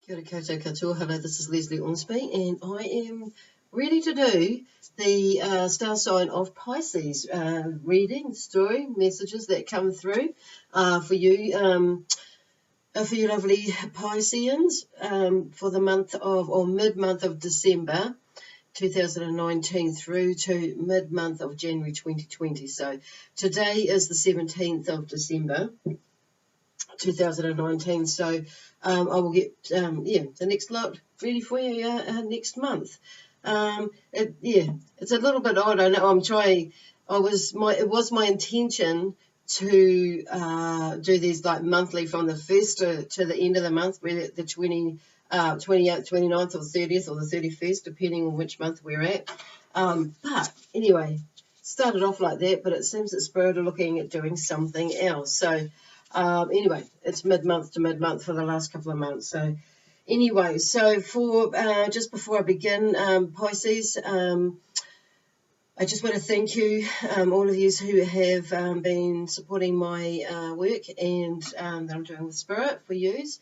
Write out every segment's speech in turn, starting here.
Kia ora koutou katoa. Hello, this is Lesley Ormsby, and I am ready to do the star sign of Pisces reading, story, messages that come through for you lovely Pisceans for the month of, or mid-month of December 2019 through to mid-month of January 2020. So today is the 17th of December 2019. So I will get the next lot ready for you next month. It's a little bit odd. I know I'm trying. It was my intention to do these like monthly from the 1st to the end of the month, whether the 28th, 29th, or 30th, or the 31st, depending on which month we're at. But anyway, started off like that, but it seems that Spirit are looking at doing something else. So anyway, it's mid-month to mid-month for the last couple of months. So anyway, so for just before I begin, Pisces, I just want to thank you, all of you who have been supporting my work and that I'm doing with Spirit for yous.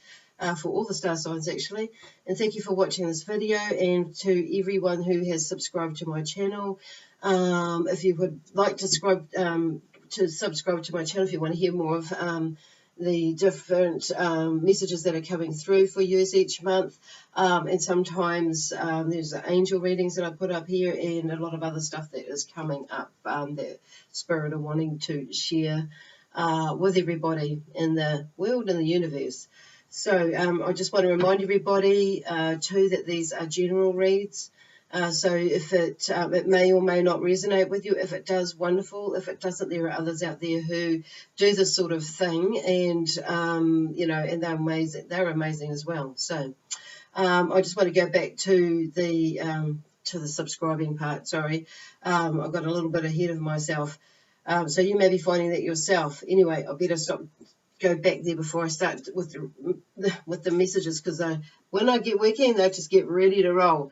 For all the star signs actually, and thank you for watching this video, and to everyone who has subscribed to my channel. If you would like to subscribe to my channel, if you want to hear more of the different messages that are coming through for you each month, and sometimes there's the angel readings that I put up here, and a lot of other stuff that is coming up that Spirit are wanting to share with everybody in the world and the universe. So I just want to remind everybody too that these are general reads. So if it may or may not resonate with you. If it does, wonderful. If it doesn't, there are others out there who do this sort of thing, and and they're amazing. They're amazing as well. So I just want to go back to the subscribing part. Sorry, I got a little bit ahead of myself. So you may be finding that yourself. Anyway, I better go back there before I start with the messages, because when I get working, they just get ready to roll.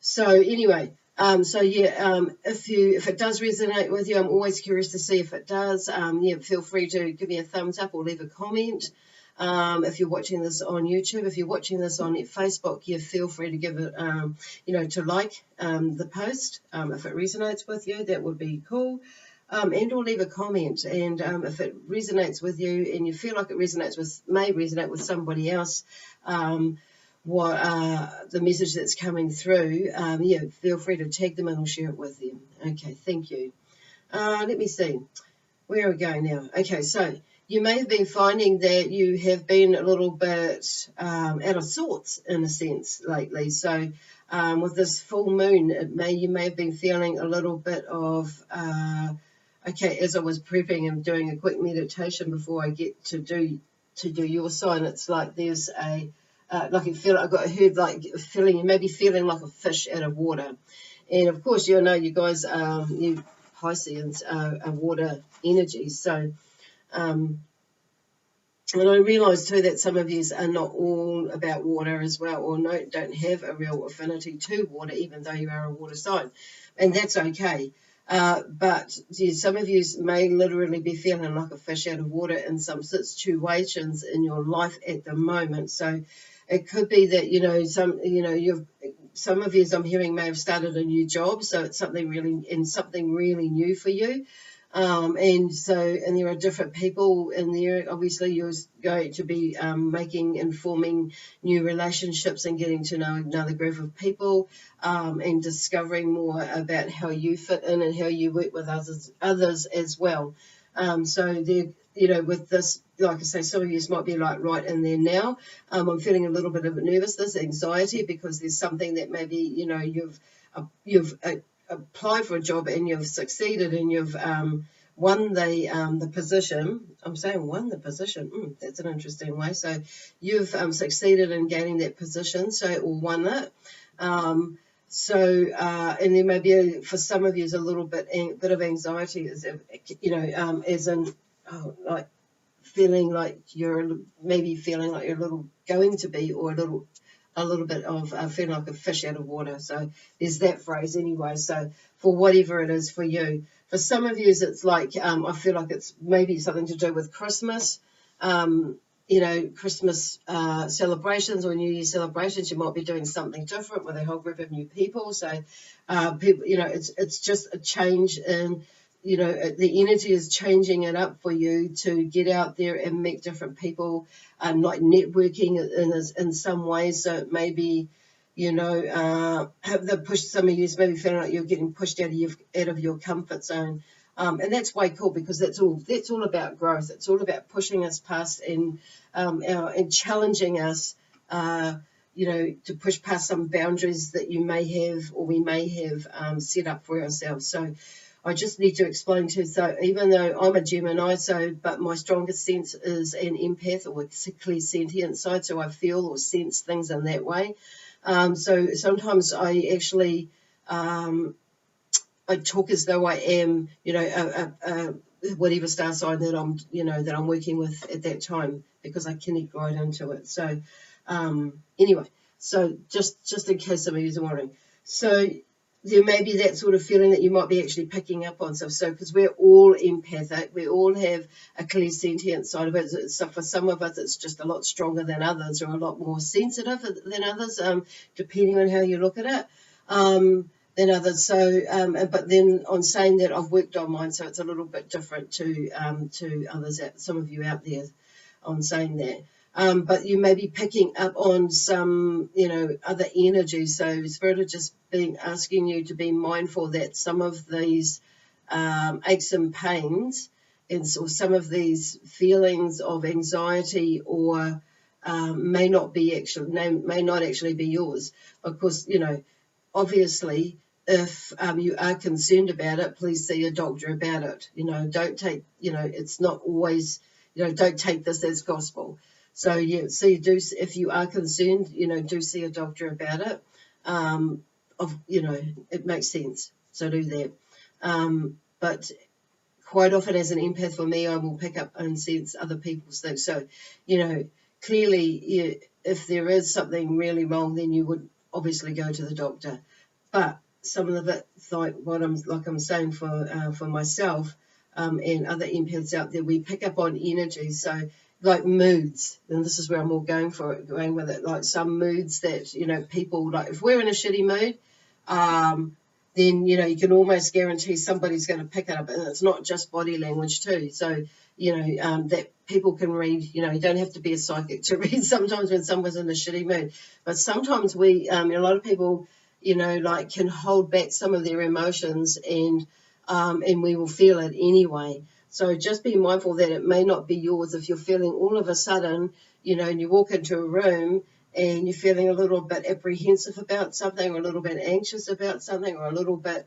So anyway, if it does resonate with you, I'm always curious to see if it does. Feel free to give me a thumbs up or leave a comment. If you're watching this on YouTube, if you're watching this on Facebook, feel free to give it, to like the post. If it resonates with you, that would be cool. And or leave a comment. And if it resonates with you and you feel like it may resonate with somebody else, the message that's coming through, feel free to tag them and I'll share it with them. Okay, thank you. Let me see. Where are we going now? Okay, so you may have been finding that you have been a little bit out of sorts in a sense lately. So with this full moon, you may have been feeling a little bit of as I was prepping and doing a quick meditation before I get to do your sign, it's like there's a you may be feeling like a fish out of water. And of course, you guys, you Pisceans are water energies. So, and I realise too that some of you are not all about water as well, or don't have a real affinity to water, even though you are a water sign, and that's okay. But some of you may literally be feeling like a fish out of water in some situations in your life at the moment. So it could be that some of you, I'm hearing, may have started a new job, so it's something really new for you. And there are different people in there. Obviously, you're going to be forming new relationships and getting to know another group of people, and discovering more about how you fit in and how you work with others as well. So there, with this, like I say, some of you might be like right in there now. I'm feeling a little bit of nervousness, anxiety, because there's something that maybe you've applied for a job and you've succeeded and you've won the position. I'm saying won the position. That's an interesting way. So you've succeeded in gaining that position, or won it. And there may be, for some of you, is a little bit of anxiety, as in like feeling like you're a little going to be, or a little bit of feeling like a fish out of water. So there's that phrase anyway. So for whatever it is for you, for some of you, it's like I feel like it's maybe something to do with Christmas. Christmas celebrations or New Year celebrations, you might be doing something different with a whole group of new people. So, people, it's just a change in, the energy is changing it up for you to get out there and meet different people, like networking in some ways. So it may be, have the push. Some of you maybe feeling like you're getting pushed out of your comfort zone. And that's way cool, because that's all about growth. It's all about pushing us past and challenging us, to push past some boundaries that you may have or we may have set up for ourselves. So I just need to explain to you, so even though I'm a Gemini, but my strongest sense is an empath or a clear sentient side, so I feel or sense things in that way. So sometimes I actually I talk as though I am, whatever star sign that I'm working with at that time, because I connect right into it. So anyway, so just in case some of you are wondering, so there may be that sort of feeling that you might be actually picking up on stuff. So because we're all empathic, we all have a clear sentient side of it. So for some of us, it's just a lot stronger than others, or a lot more sensitive than others, depending on how you look at it. Than others. So, but then on saying that, I've worked on mine, so it's a little bit different to others, some of you out there, on saying that. But you may be picking up on some, other energies. So Spirit are just asking you to be mindful that some of these aches and pains, or some of these feelings of anxiety, or may not actually be yours. Of course, obviously, if you are concerned about it, please see a doctor about it. Don't take, it's not always, don't take this as gospel. So yeah, so if you are concerned, do see a doctor about it. It makes sense. So do that. But quite often, as an empath, for me, I will pick up and sense other people's things. So, clearly, if there is something really wrong, then you would obviously go to the doctor. But some of it, like I'm saying for myself, and other empaths out there, we pick up on energy. So like moods, and this is where I'm all going with it. Like some moods that people, like if we're in a shitty mood, then you can almost guarantee somebody's going to pick it up, and it's not just body language too. So that people can read. You don't have to be a psychic to read sometimes when someone's in a shitty mood, but sometimes a lot of people can hold back some of their emotions, and we will feel it anyway. So just be mindful that it may not be yours. If you're feeling all of a sudden, and you walk into a room and you're feeling a little bit apprehensive about something, or a little bit anxious about something, or a little bit,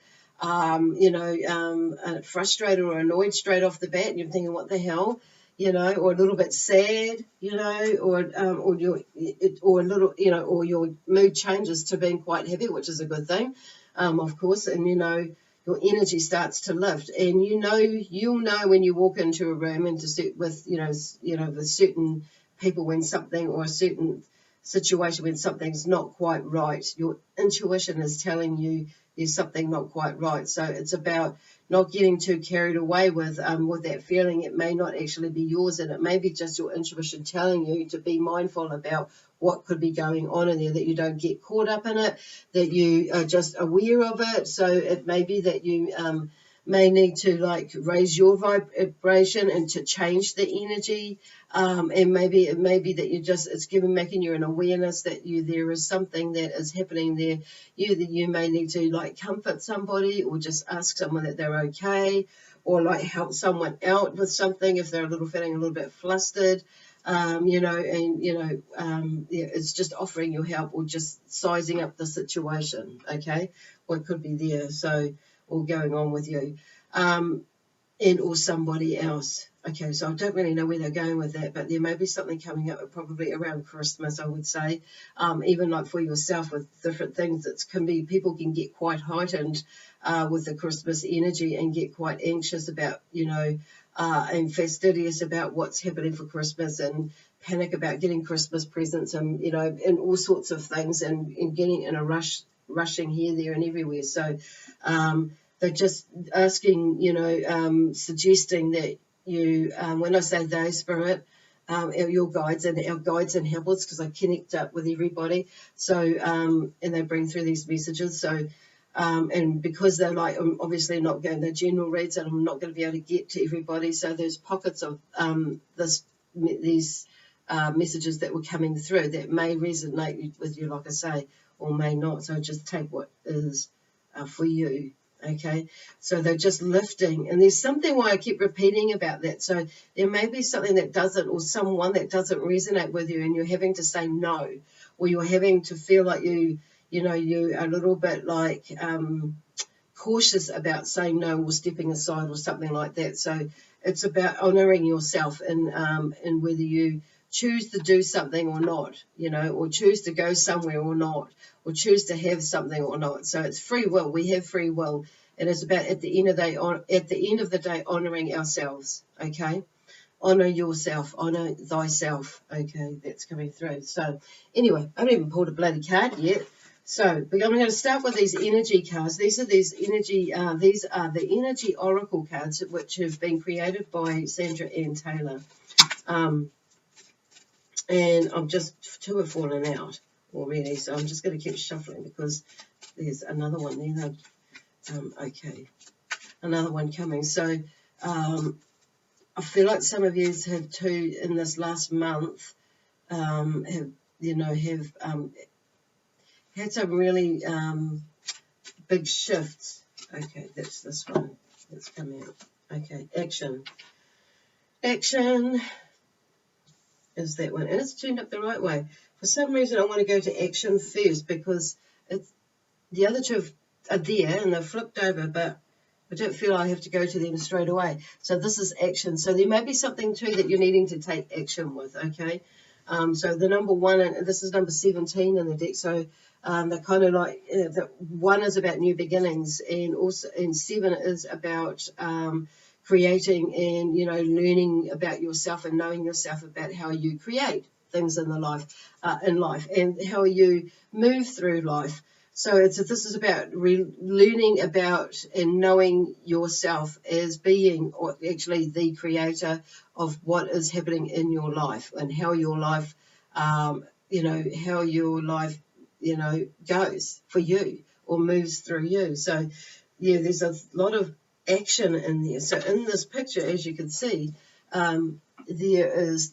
frustrated or annoyed straight off the bat, and you're thinking, what the hell? Or a little bit sad, or your mood changes to being quite heavy, which is a good thing, of course, and your energy starts to lift, and you'll know when you walk into a room and with certain people, when something, or a certain situation, when something's not quite right. Your intuition is telling you there's something not quite right. So it's about not getting too carried away with that feeling. It may not actually be yours, and it may be just your intuition telling you to be mindful about what could be going on in there, that you don't get caught up in it, that you are just aware of it. So it may be that you may need to raise your vibration and to change the energy, and maybe it may be that it's making you an awareness that there is something that is happening there. You may need to comfort somebody, or just ask someone that they're okay, or help someone out with something if they're feeling a little bit flustered. It's just offering your help, or just sizing up the situation, okay, what could be there, or going on with you, or somebody else. Okay, so I don't really know where they're going with that, but there may be something coming up probably around Christmas, I would say, even for yourself with different things. People can get quite heightened with the Christmas energy, and get quite anxious about, and fastidious about what's happening for Christmas, and panic about getting Christmas presents, and and all sorts of things, and getting in a rushing here, there, and everywhere. So they're just asking, suggesting that you, when I say they, Spirit, your guides and our guides and helpers, because I connect up with everybody. So, and they bring through these messages. So, and because they're like, I'm obviously not going to general reads, and I'm not going to be able to get to everybody. So there's pockets of these messages that were coming through that may resonate with you, like I say, or may not. So just take what is for you. Okay, so they're just lifting, and there's something why I keep repeating about that. So there may be something that doesn't, or someone that doesn't resonate with you, and you're having to say no, or you're having to feel like you are a little bit like cautious about saying no or stepping aside or something like that. So it's about honouring yourself and whether you choose to do something or not, or choose to go somewhere or not, or choose to have something or not. So it's free will. We have free will, and it's about at the end of the day honouring ourselves. Okay, honour yourself, honour thyself. Okay, that's coming through. So anyway, I haven't even pulled a bloody card yet. So but I'm going to start with these energy cards. These are the energy oracle cards, which have been created by Sandra Ann Taylor. And I'm just two have fallen out already, so I'm just going to keep shuffling because there's another one there. Okay, another one coming. So I feel like some of you have too in this last month have had some really big shifts. Okay, that's this one that's coming out. Okay, action is that one, and it's turned up the right way. For some reason, I want to go to action first because the other two are there and they're flipped over, but I don't feel I have to go to them straight away. So this is action. So there may be something too that you're needing to take action with, okay? So the number one, and this is number 17 in the deck. So they're kind of like, the one is about new beginnings, and 7 is about creating and, learning about yourself and knowing yourself about how you create things in life and how you move through life. So this is about learning about and knowing yourself as being, or actually the creator of what is happening in your life and how your life, goes for you or moves through you. So, yeah, there's a lot of action in there. So in this picture, as you can see, there is,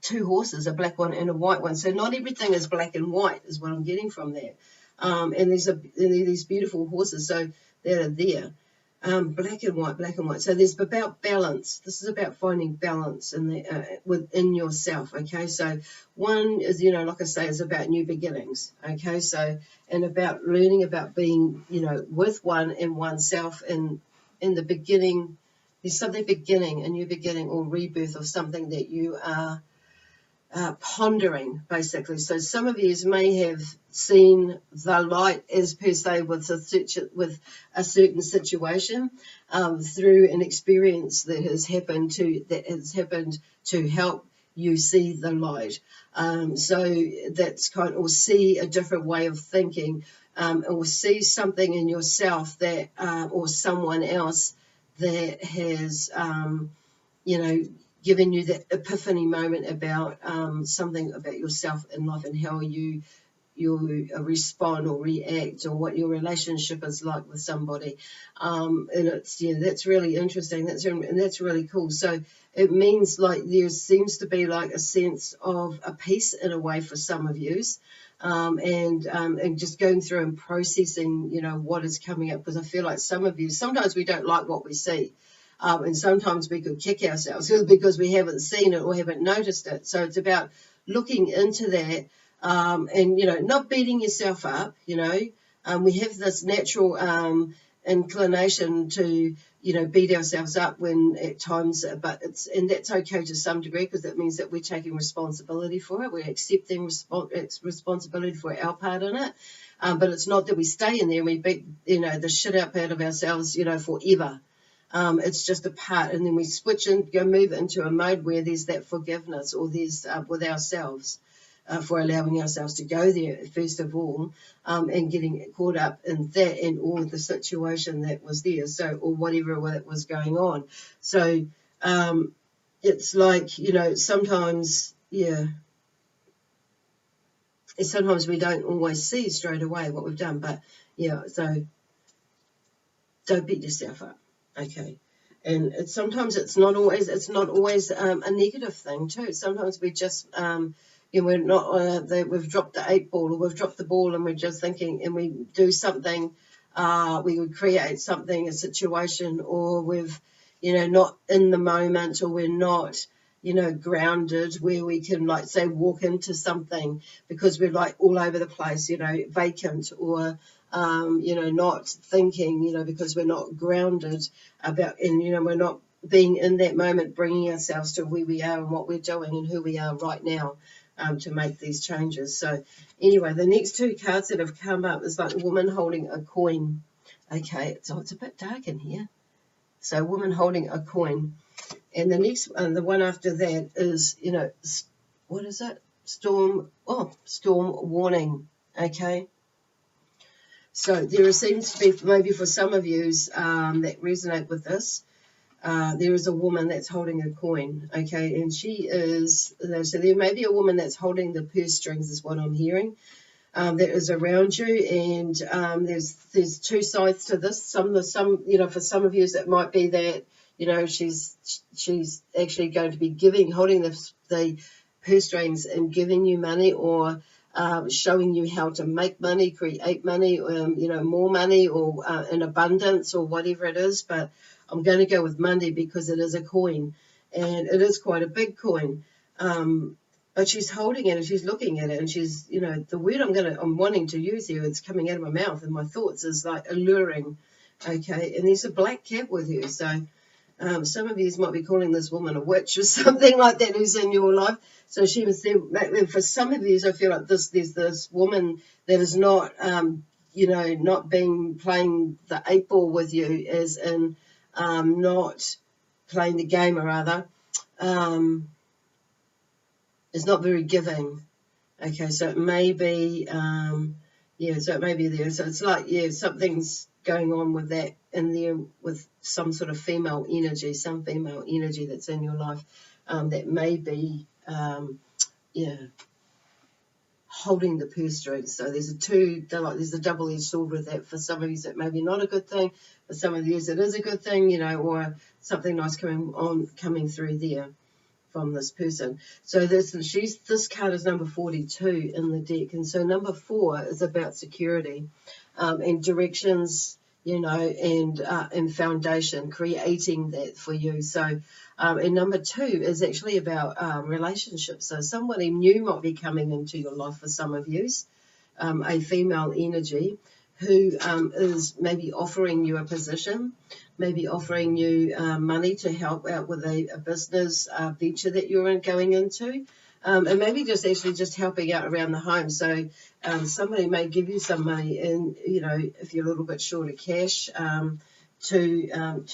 two horses, a black one and a white one. So not everything is black and white is what I'm getting from there. And there's these beautiful horses, so that are there, black and white. So there's about balance. This is about finding balance within yourself. Okay, so one is, like I say, is about new beginnings. Okay, so and about learning about being, with one and oneself, and in the beginning, there's something beginning, a new beginning or rebirth of something that you are pondering, basically. So some of you may have seen the light as per se with a certain situation through an experience that has happened to help you see the light. So that's or see a different way of thinking, or see something in yourself that or someone else that has given you that epiphany moment about something about yourself in life and how you respond or react, or what your relationship is like with somebody, and it's that's really interesting. That's really cool. So it means like there seems to be like a sense of a peace in a way for some of yous, and just going through and processing what is coming up, because I feel like some of you, sometimes we don't like what we see. And sometimes we could kick ourselves because we haven't seen it or haven't noticed it. So it's about looking into that, and not beating yourself up. We have this natural inclination to beat ourselves up when at times, but that's okay to some degree, because that means that we're taking responsibility for it. We're accepting responsibility for our part in it. But it's not that we stay in there and we beat the shit out of ourselves forever. It's just a part, and then we switch and move into a mode where there's that forgiveness, or there's with ourselves, for allowing ourselves to go there first of all, and getting caught up in that and all the situation that was there, so or whatever that was going on. So it's like, you know, sometimes, yeah, sometimes we don't always see straight away what we've done, but yeah, so don't beat yourself up, okay? And sometimes it's not always a negative thing too. Sometimes we just you know, we're not we've dropped the 8 ball, or we've dropped the ball, and we're just thinking, and we do something, we would create something, a situation, or we've, you know, not in the moment, or we're not, you know, grounded where we can, like, say, walk into something because we're like all over the place, you know, vacant, or you know, not thinking, you know, because we're not grounded about, and, you know, we're not being in that moment, bringing ourselves to where we are and what we're doing and who we are right now, to make these changes. So anyway, the next 2 cards that have come up is like a woman holding a coin. Okay, so it's a bit dark in here. So woman holding a coin. And the next, the one after that is, you know, what is it? Storm warning. Okay. So there seems to be, maybe for some of you that resonate with this, there is a woman that's holding a coin, okay, and she is, so there may be a woman that's holding the purse strings, is what I'm hearing, that is around you, and there's 2 sides to this. Some, you know, for some of you it might be that, you know, she's actually going to be holding the purse strings and giving you money, or showing you how to make money, create money, you know, more money, or in abundance, or whatever it is. But I'm going to go with Monday because it is a coin, and it is quite a big coin. But she's holding it and she's looking at it, and she's, you know, the word I'm wanting to use here, it's coming out of my mouth and my thoughts, is like alluring. Okay, and there's a black cat with you, so some of you might be calling this woman a witch or something like that who's in your life. So she was there. For some of you, I feel like there's this woman that is not, you know, not playing the 8 ball with you, as in not playing the game, or rather, is not very giving. Okay, so it may be, yeah, so it may be there. So it's like, yeah, something's going on with that in there, with some sort of female energy that's in your life, that may be, yeah, holding the purse strings. So there's there's a double-edged sword with that. For some of you, it may be not a good thing. For some of you, it is a good thing, you know, or something nice coming through there from this person. So this card is number 42 in the deck, and so number 4 is about security, and directions, you know, and foundation, creating that for you. So and number 2 is actually about relationships. So somebody new might be coming into your life for some of you, a female energy who is maybe offering you a position, maybe offering you money to help out with a business venture that you're going into, and maybe just helping out around the home. So somebody may give you some money, and, you know, if you're a little bit short of cash, to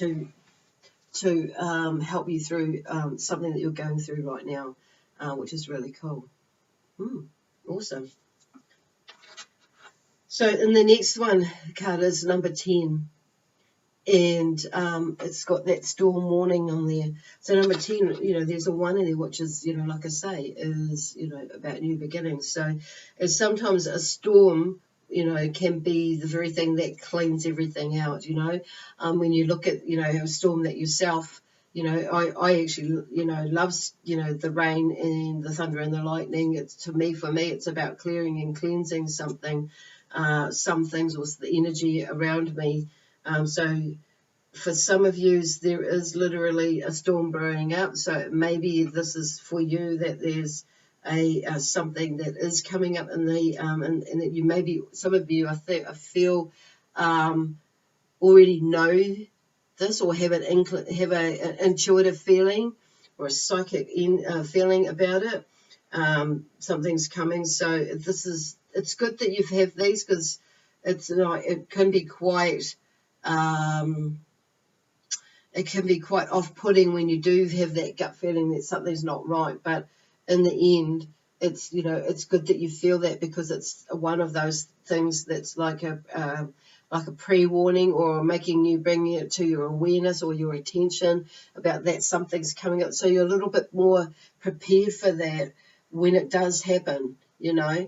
help you through something that you're going through right now, which is really cool. Awesome. So in the next one, card is number 10. And it's got that storm warning on there. So number 10, you know, there's a 1 in there, which is, you know, like I say, is, you know, about new beginnings. So it's sometimes a storm, you know, can be the very thing that cleans everything out, you know. When you look at, you know, a storm that yourself, you know, I actually, you know, loves, you know, the rain and the thunder and the lightning. For me, it's about clearing and cleansing something, some things, or the energy around me. So for some of you, there is literally a storm brewing up. So maybe this is for you, that there's a something that is coming up in the and that you, maybe some of you, I feel already know this, or have an intuitive feeling, or a psychic feeling about it. Something's coming. So it's good that you have these, because it's like, it can be quite off-putting when you do have that gut feeling that something's not right. But in the end, it's, you know, it's good that you feel that, because it's one of those things that's like like a pre-warning, or bringing it to your awareness or your attention about that something's coming up. So you're a little bit more prepared for that when it does happen, Yeah.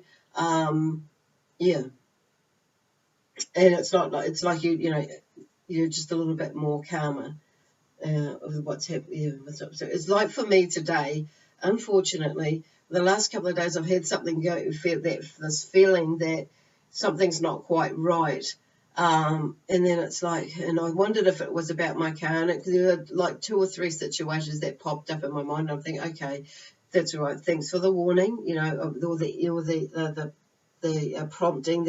And it's not like, it's like you're just a little bit more calmer of what's happening. Yeah, so it's like for me today, unfortunately, the last couple of days I've had something this feeling that something's not quite right. And then it's like, and I wondered if it was about my car, and there were like 2 or 3 situations that popped up in my mind. I'm thinking, okay, that's all right. Thanks for the warning, or the prompting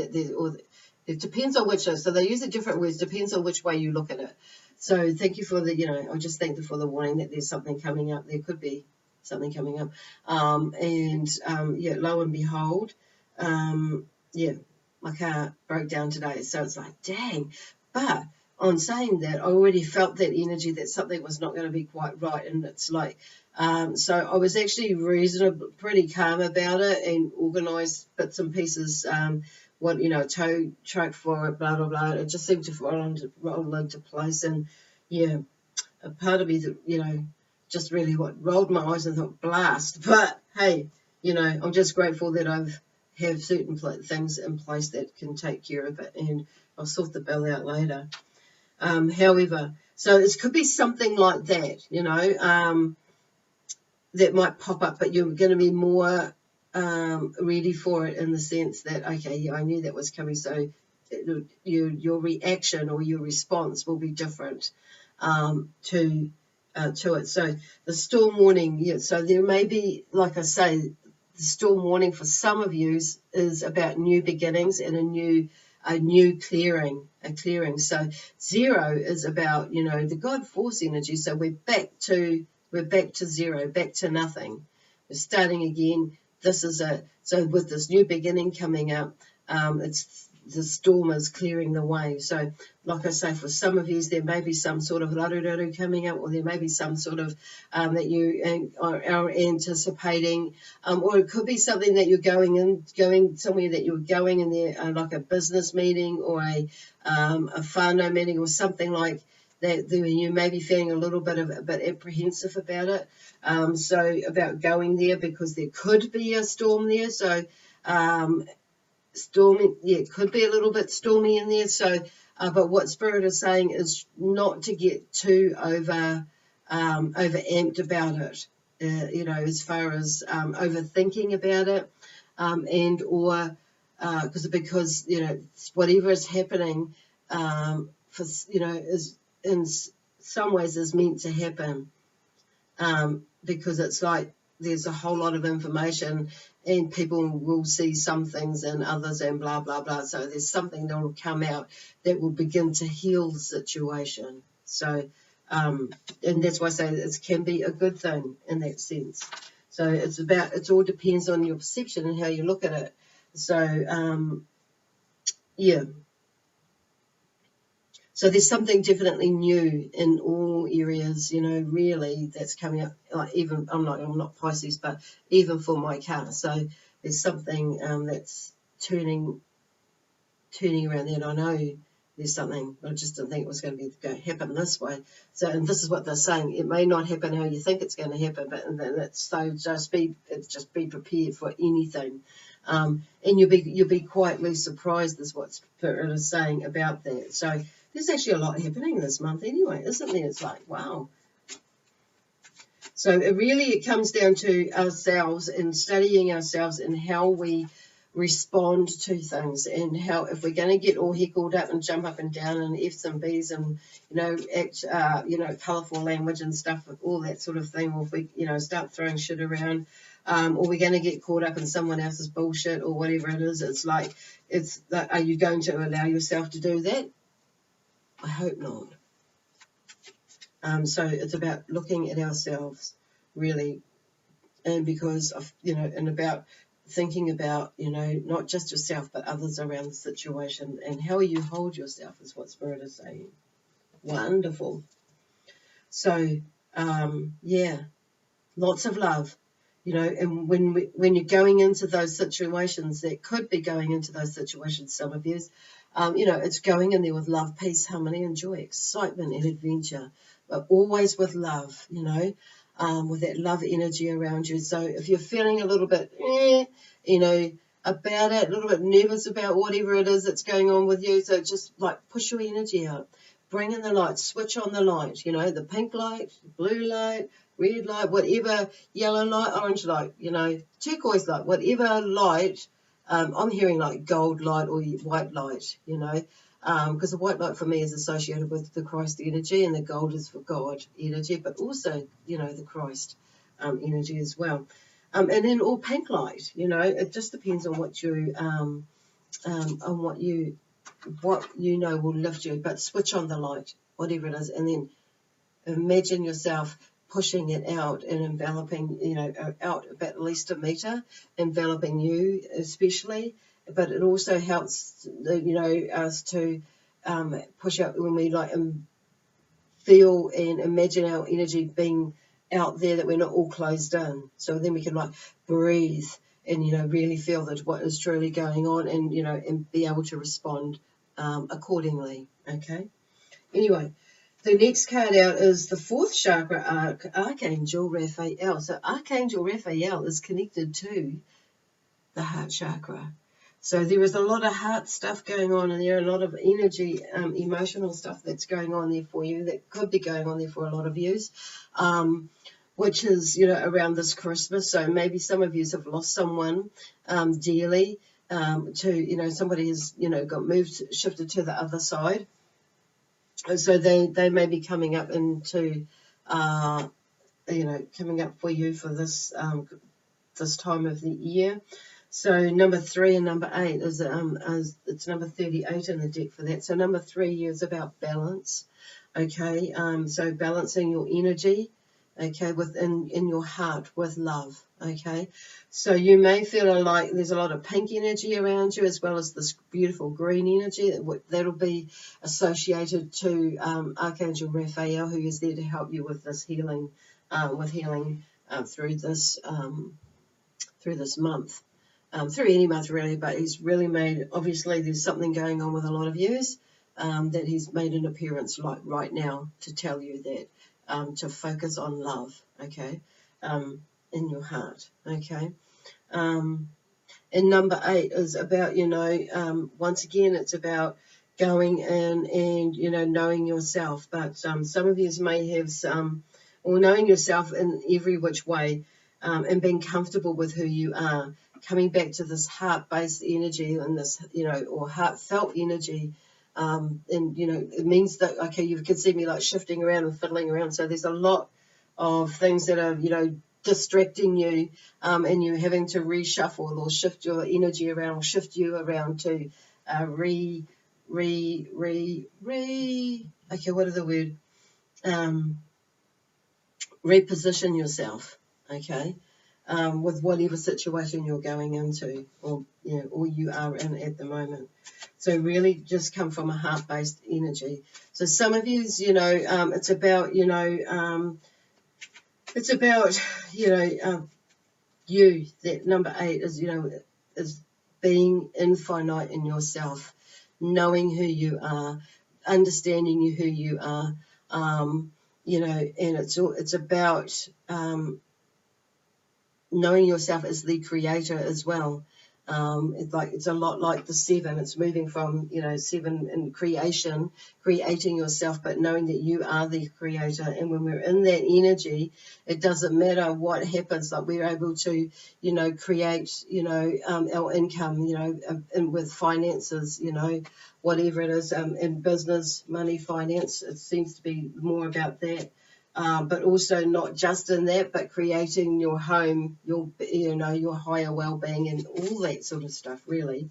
it depends on which. So they use a different words. Depends on which way you look at it. So thank you for I'm just thankful for the warning that there's something coming up. There could be something coming up. Lo and behold, yeah, my car broke down today. So it's like, dang. But on saying that, I already felt that energy that something was not going to be quite right. And it's like, so I was actually pretty calm about it, and organised bits and pieces, tow truck for it, blah, blah, blah. It just seemed to roll into place. And yeah, a part of me that, just really rolled my eyes and thought, blast. But hey, I'm just grateful that have certain things in place that can take care of it, and I'll sort the bill out later. However, so it could be something like that, that might pop up, but you're going to be more ready for it, in the sense that, okay, yeah, I knew that was coming, so your reaction or your response will be different to it. So the storm warning, yeah, so there may be, like I say, the storm warning for some of you is about new beginnings and a new clearing. So 0 is about, the God force energy. So we're back to 0, back to nothing. We're starting again. So with this new beginning coming up, the storm is clearing the way. So, like I say, for some of you, there may be some sort of laruraru coming up, or there may be some sort of that you are anticipating, or it could be something that you're going somewhere that you're going in there, like a business meeting or a whānau meeting or something like that. You may be feeling a little bit apprehensive about it. So about going there, because there could be a storm there. So stormy, yeah, it could be a little bit stormy in there. So, but what Spirit is saying is not to get too over amped about it. As far as overthinking about it, because whatever is happening, is in some ways is meant to happen, because it's like there's a whole lot of information, and people will see some things and others, and blah, blah, blah. So there's something that will come out that will begin to heal the situation. So, and that's why I say it can be a good thing in that sense. So it all depends on your perception and how you look at it. So, yeah. So there's something definitely new in all areas, really, that's coming up. Like, even I'm not Pisces, but even for my car. So there's something that's turning around there, and I know there's something, but I just didn't think it was going to happen this way. So, and this is what they're saying: it may not happen how you think it's going to happen, but just be prepared for anything. And you'll be quietly surprised, is what Spirit is saying about that. So there's actually a lot happening this month anyway, isn't there? It's like, wow. So it comes down to ourselves and studying ourselves and how we respond to things, and how, if we're going to get all heckled up and jump up and down and F's and B's and act colourful language and stuff, all that sort of thing, or if we start throwing shit around, or we're going to get caught up in someone else's bullshit or whatever it is, it's like, are you going to allow yourself to do that? I hope not. So it's about looking at ourselves, really, and because of and about thinking about not just yourself but others around the situation, and how you hold yourself is what Spirit is saying. Wonderful. So lots of love, and when you're going into those situations, that could be going into those situations, some of you, It's going in there with love, peace, harmony, and joy, excitement and adventure, but always with love, with that love energy around you. So if you're feeling a little bit, about it, a little bit nervous about whatever it is that's going on with you, so just like push your energy out. Bring in the light, switch on the light, the pink light, blue light, red light, whatever, yellow light, orange light, turquoise light, whatever light. I'm hearing like gold light or white light, because the white light for me is associated with the Christ energy, and the gold is for God energy, but also, the Christ energy as well. And then all pink light, it just depends on what you will lift you, but switch on the light, whatever it is, and then imagine yourself pushing it out and enveloping, out about at least a meter, enveloping you especially, but it also helps, us to push out when we feel and imagine our energy being out there, that we're not all closed in. So then we can breathe and, really feel that what is truly going on, and, and be able to respond accordingly. Okay. Anyway, the next card out is the fourth chakra, Archangel Raphael. So Archangel Raphael is connected to the heart chakra. So there is a lot of heart stuff going on, and there are a lot of energy, emotional stuff that's going on there for you, that could be going on there for a lot of you, which is, around this Christmas. So maybe some of you have lost someone dearly, to, somebody has, got moved, shifted to the other side. So they may be coming up into, coming up for you for this this time of the year. So number 3 and number 8 is it's number 38 in the deck for that. So number 3 is about balance. Okay, so balancing your energy, okay, in your heart with love. Okay, so you may feel like there's a lot of pink energy around you, as well as this beautiful green energy that'll be associated to Archangel Raphael, who is there to help you with this healing, through this month, through any month really. But he's really made, obviously there's something going on with a lot of yous, that he's made an appearance like right now to tell you that, to focus on love, okay, in your heart, okay. And number 8 is about, once again, it's about going in and, knowing yourself. But some of you may have or knowing yourself in every which way, and being comfortable with who you are, coming back to this heart-based energy and this, or heartfelt energy. And, it means that, okay, you can see me shifting around and fiddling around. So there's a lot of things that are, distracting you, and you having to reshuffle or shift your energy around, or shift you around to okay, what are the word? Reposition yourself, okay, with whatever situation you're going into, or you are in at the moment. So really just come from a heart-based energy. So some of you, it's about, you, that number 8 is, is being infinite in yourself, knowing who you are, understanding who you are, and it's about knowing yourself as the creator as well. It's a lot like the 7. It's moving from 7 in creation, creating yourself, but knowing that you are the creator. And when we're in that energy, it doesn't matter what happens. Like we're able to create our income, and with finances, whatever it is, in business, money, finance. It seems to be more about that. But also not just in that, but creating your home, your higher well-being, and all that sort of stuff, really,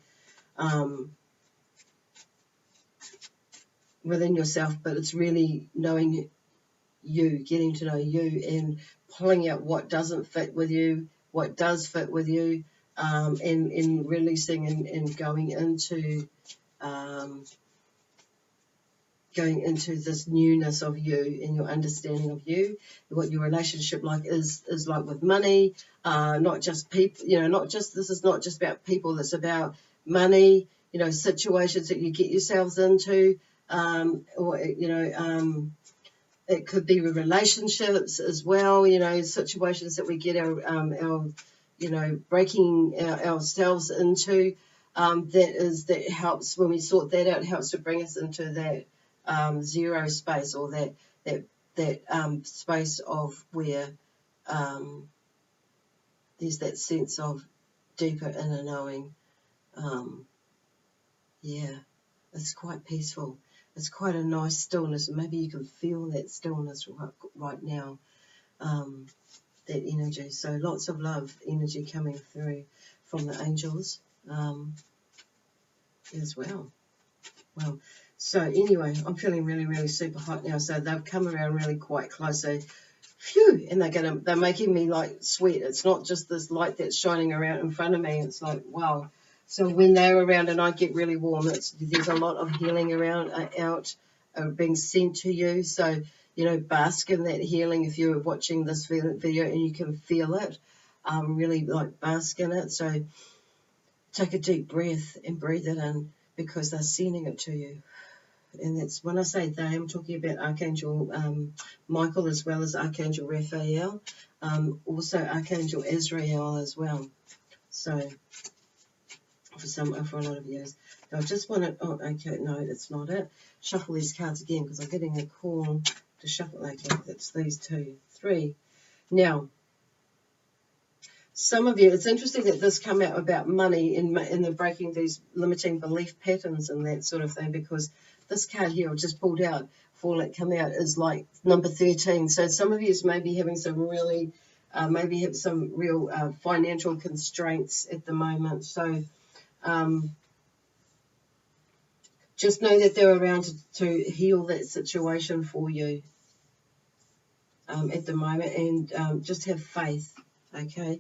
within yourself. But it's really knowing you, getting to know you, and pulling out what doesn't fit with you, what does fit with you, and releasing and going into this newness of you, and your understanding of you, what your relationship is like with money, not just people, this is not just about people, it's about money, situations that you get yourselves into, or it could be with relationships as well, situations that we get our breaking ourselves into. That helps when we sort that out. It helps to bring us into that zero space, or that space of where there's that sense of deeper inner knowing. Yeah, it's quite peaceful. It's quite a nice stillness. Maybe you can feel that stillness right now, that energy. So lots of love energy coming through from the angels as well. Well, so anyway, I'm feeling really, really super hot now. So they've come around really quite close. So, phew, and they're making me like sweat. It's not just this light that's shining around in front of me. It's like, wow. So when they're around and I get really warm, there's a lot of healing around being sent to you. So, bask in that healing if you're watching this video and you can feel it. Really like bask in it. So take a deep breath and breathe it in, because they're sending it to you. And that's when I say they, I'm talking about Archangel Michael as well as Archangel Raphael, also Archangel Azrael as well. So for a lot of you, I just want to. Oh, okay, no, that's not it. Shuffle these cards again, because I'm getting a call to shuffle. Okay, that's these 2, 3. Now, some of you, it's interesting that this come out about money in the breaking these limiting belief patterns and that sort of thing, because this card here I just pulled out for it come out is like number 13. So some of you may be having some really, maybe have some real financial constraints at the moment. So just know that they're around to heal that situation for you at the moment, and just have faith, okay?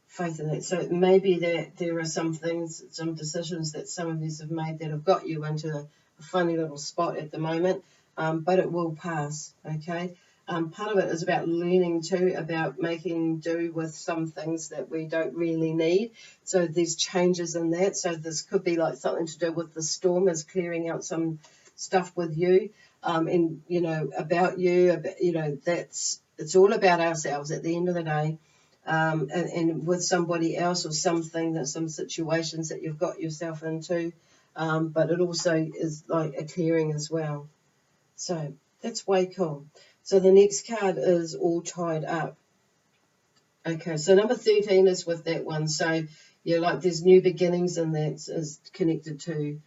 Faith in it. So it may be that there are some things, some decisions that some of you have made that have got you into a funny little spot at the moment, but it will pass, okay? Part of it is about learning too, about making do with some things that we don't really need. So there's changes in that. So this could be like something to do with the storm is clearing out some stuff with you, and about you, it's all about ourselves at the end of the day. And with somebody else or something, some situations that you've got yourself into, but it also is like a clearing as well. So that's way cool. So the next card is all tied up. Okay, so number 13 is with that one. So like there's new beginnings, and that is connected to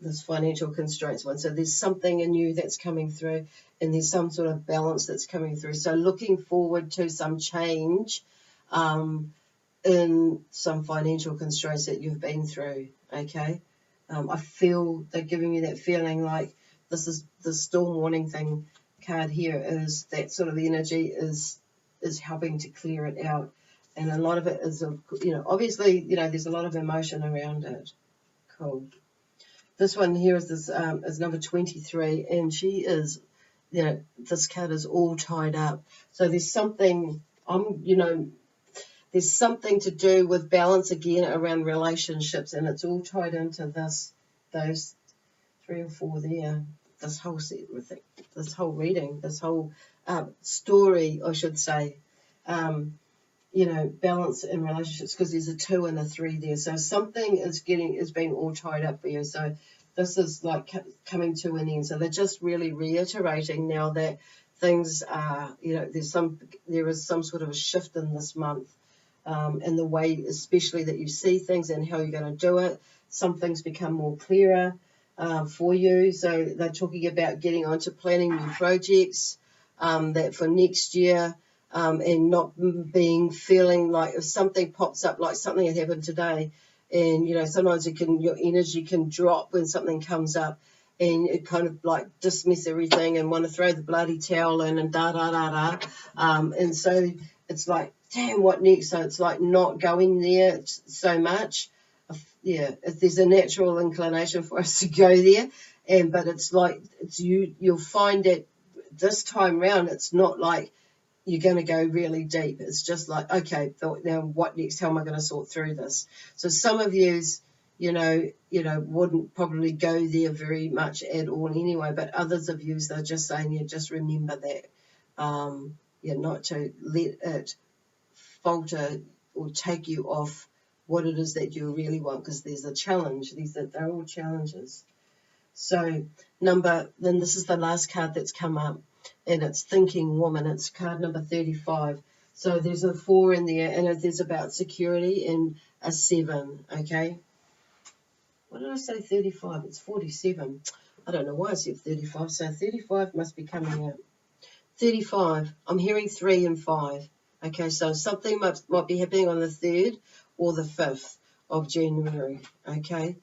this financial constraints one. So there's something in you that's coming through, and there's some sort of balance that's coming through. So looking forward to some change in some financial constraints that you've been through, okay? I feel they're giving me that feeling like this is the storm warning thing card here, is that sort of energy is helping to clear it out. And a lot of it is, obviously, there's a lot of emotion around it. Cool. This one here is number 23, and she is, this card is all tied up. So there's something, there's something to do with balance again around relationships, and it's all tied into those 3 or 4 there. This whole this whole reading, this whole story, I should say. Balance in relationships, because there's a 2 and a 3 there. So something is being all tied up for you. So this is like coming to an end. So they're just really reiterating now that things are, there is some sort of a shift in this month. In the way, especially that you see things and how you're going to do it. Some things become more clearer for you. So they're talking about getting onto planning new projects that for next year, and not feeling like if something pops up, like something that happened today, and sometimes your energy can drop when something comes up, and it kind of like dismiss everything and want to throw the bloody towel in and and so it's like, damn, what next? So it's like not going there so much. If there's a natural inclination for us to go there, but it's like you'll find that this time round it's not like you're going to go really deep. It's just like, okay, now what next? How am I going to sort through this? So some of you's, wouldn't probably go there very much at all anyway. But others of you, they're just saying, just remember that, not to let it falter or take you off what it is that you really want, because there's a challenge. They're all challenges. So then this is the last card that's come up, and it's Thinking Woman. It's card number 35. So there's a 4 in there, and there's about security and a 7, okay? What did I say, 35? It's 47. I don't know why I said 35, so 35 must be coming out. 35, I'm hearing 3 and 5. Okay, so something might be happening on the 3rd or the 5th of January, okay,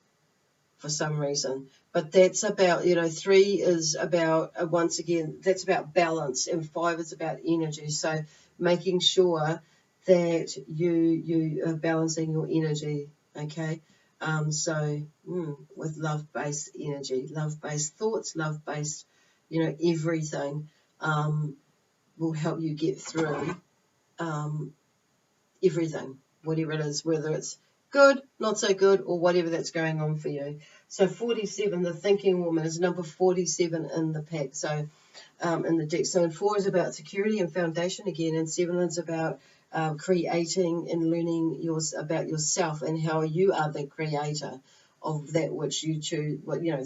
for some reason. But that's about, 3 is about, once again, that's about balance, and 5 is about energy. So making sure that you are balancing your energy, okay? With love-based energy, love-based thoughts, love-based, everything will help you get through everything, whatever it is, whether it's good, not so good, or whatever that's going on for you. So 47, the Thinking Woman, is number 47 in the pack, so in the deck. So 4 is about security and foundation again, and 7 is about creating and learning about yourself and how you are the creator of that which you choose,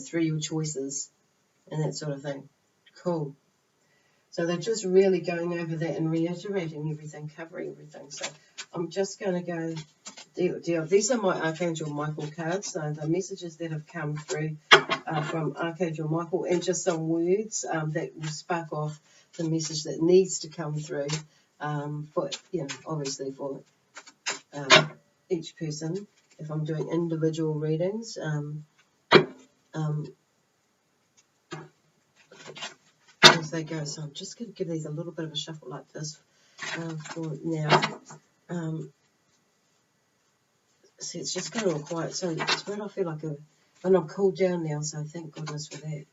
through your choices and that sort of thing. Cool. So they're just really going over that and reiterating everything, covering everything. So I'm just going to go deal. These are my Archangel Michael cards. So the messages that have come through from Archangel Michael, and just some words that will spark off the message that needs to come through for, obviously for each person. If I'm doing individual readings, as they go. So I'm just going to give these a little bit of a shuffle like this for now. See, it's just going all quiet. So it's when I feel like and I'm cooled down now, so thank goodness for that.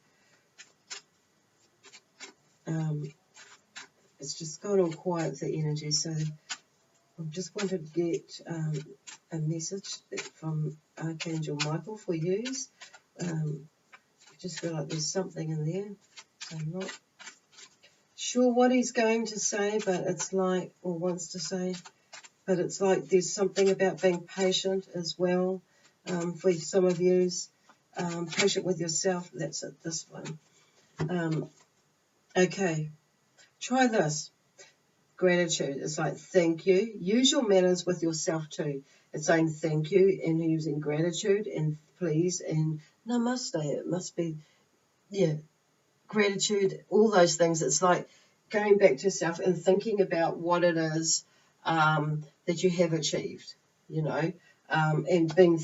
It's just gone all quiet, the energy. So I just wanted to get a message from Archangel Michael for you. I just feel like there's something in there. So I'm not sure what he's going to say, but it's like, or wants to say, but it's like there's something about being patient as well for some of you. Patient with yourself. That's it, this one. Okay, try this. Gratitude. It's like thank you. Use your manners with yourself too. It's saying thank you and using gratitude and please and namaste. It must be, gratitude, all those things. It's like going back to yourself and thinking about what it is that you have achieved, and being,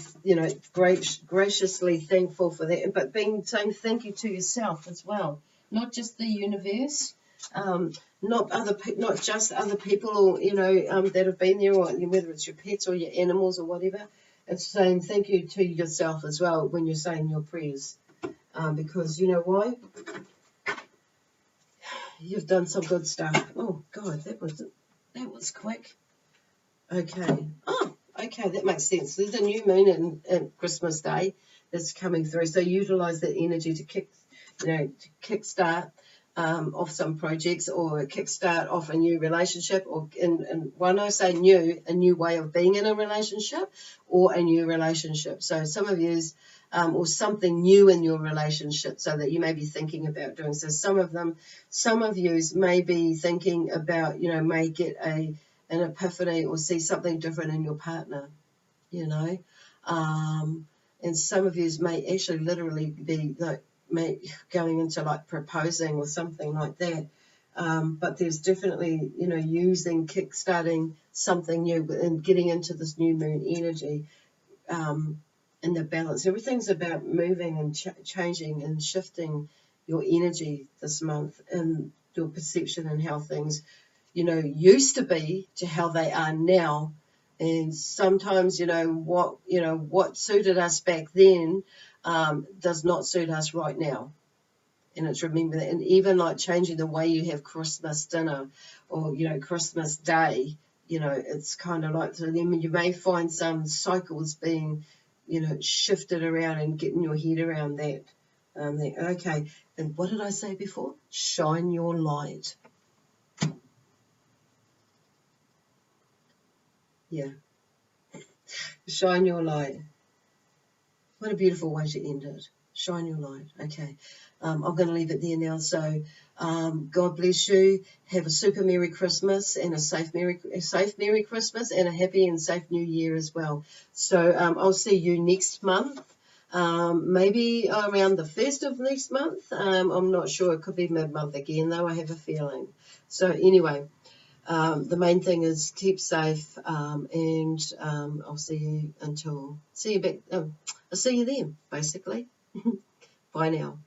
graciously thankful for that, but saying thank you to yourself as well, not just the universe, not just other people, or that have been there, or whether it's your pets or your animals or whatever. It's saying thank you to yourself as well when you're saying your prayers, because you know why? You've done some good stuff. Oh God, that was quick. Okay. Oh, okay, that makes sense. There's a new moon in Christmas Day that's coming through, so utilize that energy to kickstart off some projects, or kickstart off a new relationship, or when I say new, a new way of being in a relationship, or a new relationship. So some of you, or something new in your relationship, so that you may be thinking about doing. So some of you may be thinking about, may get an epiphany or see something different in your partner, and some of you may actually literally be like going into like proposing or something like that. But there's definitely, kickstarting something new and getting into this new moon energy. And the balance. Everything's about moving and changing and shifting your energy this month, and your perception and how things, used to be to how they are now. And sometimes, what suited us back then does not suit us right now. And it's remember that. And even like changing the way you have Christmas dinner, or, Christmas Day, it's kind of like, so then you may find some cycles being shift it around and getting your head around that. Okay, and what did I say before? Shine your light. Yeah, shine your light. What a beautiful way to end it. Shine your light. Okay, I'm going to leave it there now. So, God bless you. Have a super Merry Christmas and a safe Merry Christmas and a happy and safe New Year as well. So, I'll see you next month. Maybe around the 1st of next month. I'm not sure. It could be mid-month again, though. I have a feeling. So, anyway. The main thing is keep safe, and I'll see you then. I'll see you then, basically. Bye now.